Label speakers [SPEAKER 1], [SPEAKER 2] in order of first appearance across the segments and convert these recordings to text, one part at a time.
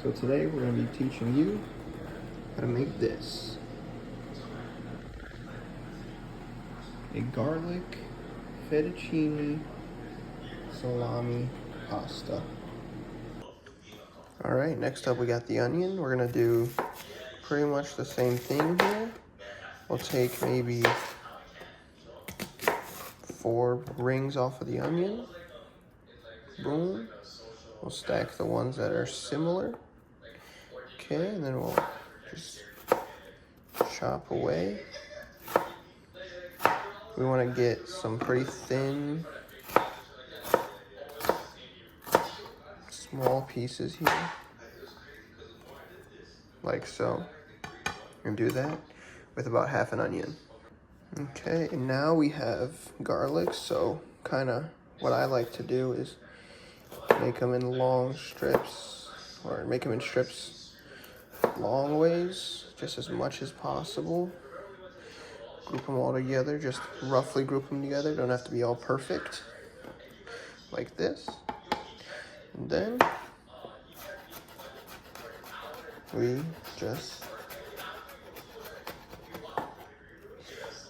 [SPEAKER 1] So today we're going to be teaching you how to make this. A garlic fettuccine salami pasta. Alright, next up we got the onion. We're going to do pretty much the same thing here. We'll take maybe 4 rings off of the onion. Boom. We'll stack the ones that are similar. Okay, and then we'll just chop away. We want to get some pretty thin, small pieces here, like so. And do that with about half an onion. Okay, and now we have garlic, so kind of what I like to do is make them in long strips, or make them in strips long ways, just as much as possible. Group them all together, just roughly group them together, don't have to be all perfect, like this. And then we just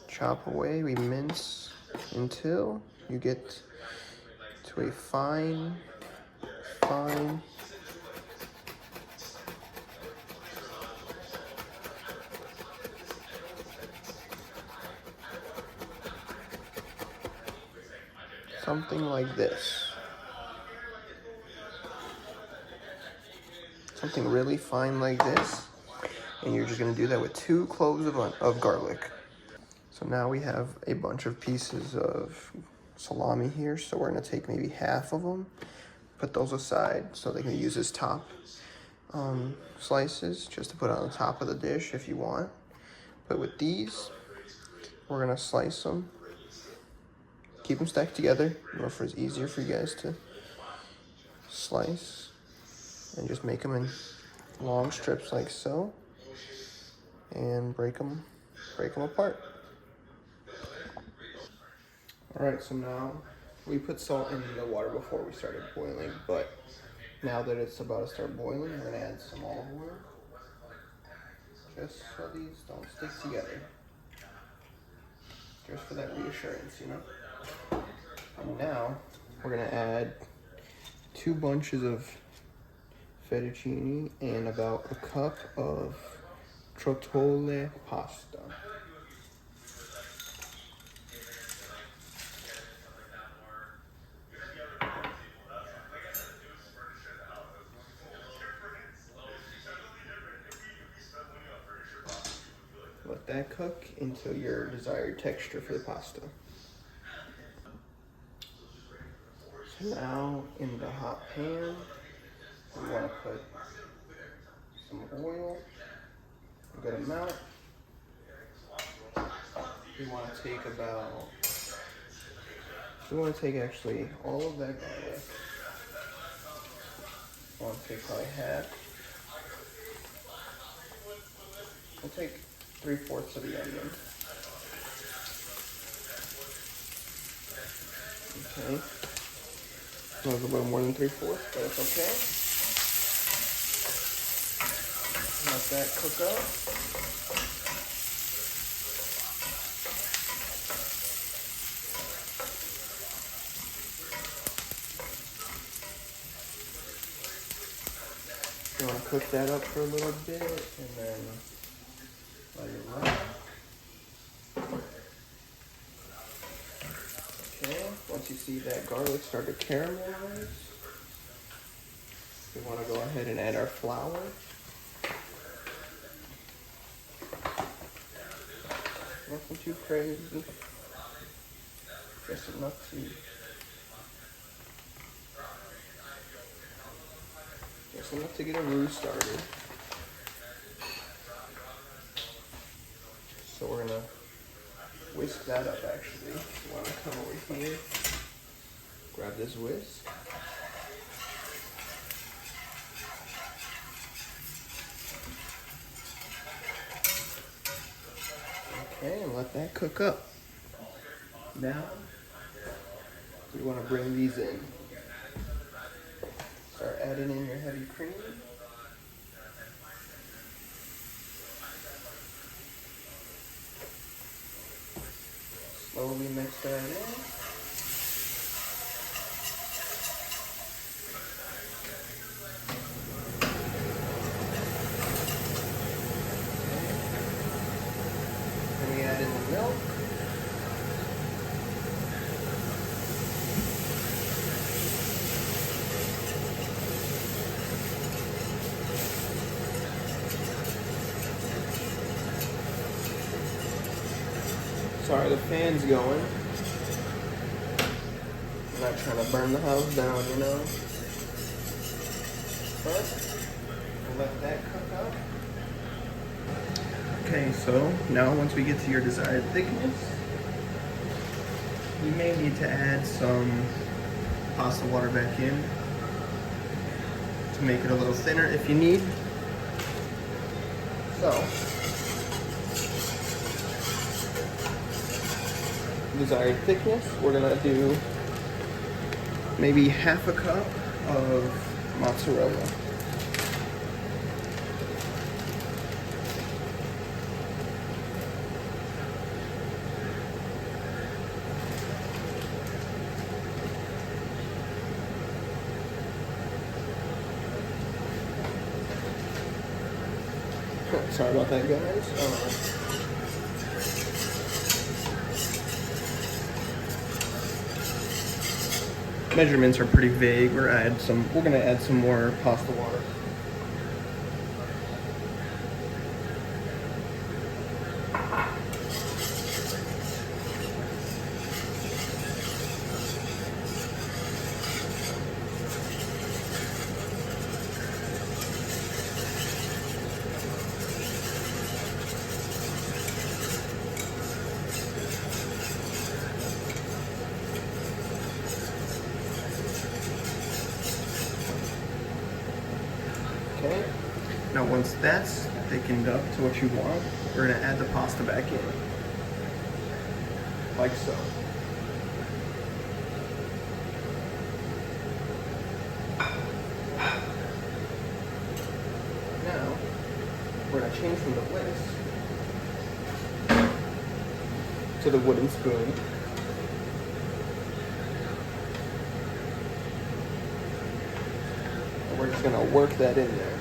[SPEAKER 1] chop away, we mince until you get to a fine something like this. Something really fine like this. And you're just gonna do that with 2 cloves of garlic. So now we have a bunch of pieces of salami here. So we're gonna take maybe half of them, put those aside so they can use as top slices, just to put on the top of the dish if you want. But with these, we're gonna slice them. Keep them stacked together, for it's easier for you guys to slice, and just make them in long strips like so, and break them apart. All right, so now we put salt in the water before we started boiling, but now that it's about to start boiling, we're gonna add some olive oil, just so these don't stick together, just for that reassurance, you know. And now we're gonna add 2 bunches of fettuccine and about a cup of trottole pasta. Let that cook until your desired texture for the pasta. So now in the hot pan, we want to put some oil, a good amount. We want to take actually all of that garlic. I want to take probably half. We'll take 3/4 of the onion. Okay. That was a little more than 3/4, but it's okay. Let that cook up. You want to cook that up for a little bit, and then let it run. Okay, once you see that garlic start to caramelize, we want to go ahead and add our flour. Nothing too crazy, just enough to get a roux started. So we're gonna whisk that up actually. You wanna come over here, grab this whisk. Okay, and let that cook up. Now, we want to bring these in. Start adding in your heavy cream. slowly mix that in. Then we add in the milk. Sorry, the fan's going. I'm not trying to burn the house down, you know. But we'll let that cook up. Okay, so now once we get to your desired thickness, you may need to add some pasta water back in to make it a little thinner if you need. So, desired thickness, we're gonna do maybe half a cup of mozzarella. Sorry about that, guys. Measurements are pretty vague. We're gonna add some more pasta water. Okay. Now once that's thickened up to what you want, we're gonna add the pasta back in. Like so. Now, we're gonna change from the whisk to the wooden spoon. And we're just gonna work that in there.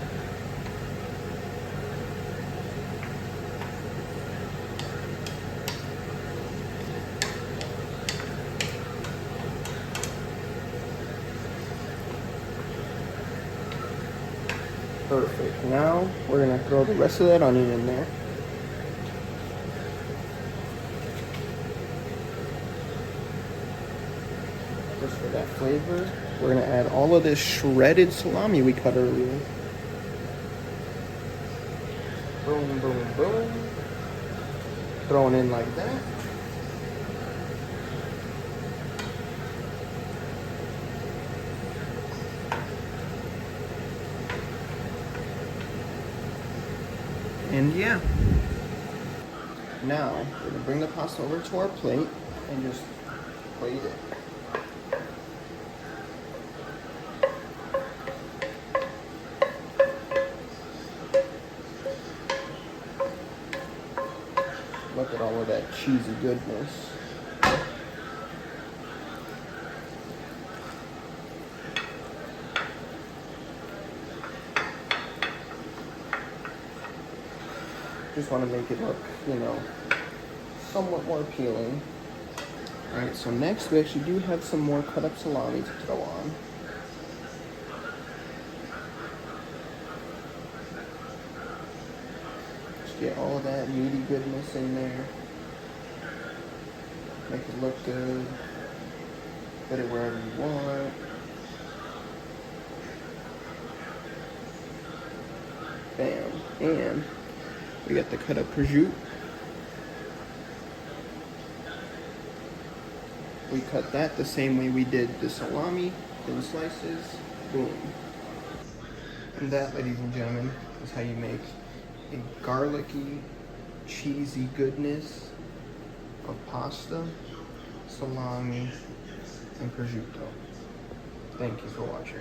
[SPEAKER 1] Perfect. Now we're gonna throw the rest of that onion in there. Just for that flavor. We're gonna add all of this shredded salami we cut earlier. Boom, boom, boom. Thrown in like that. And yeah. Now, we're gonna bring the pasta over to our plate and just plate it. Look at all of that cheesy goodness. Just want to make it look, you know, somewhat more appealing. Alright, so next we actually do have some more cut up salami to throw on. Just get all of that meaty goodness in there. Make it look good. Put it wherever you want. Bam. And we got the cut up prosciutto. We cut that the same way we did the salami, thin slices, boom. And that, ladies and gentlemen, is how you make a garlicky, cheesy goodness of pasta, salami, and prosciutto. Thank you for watching.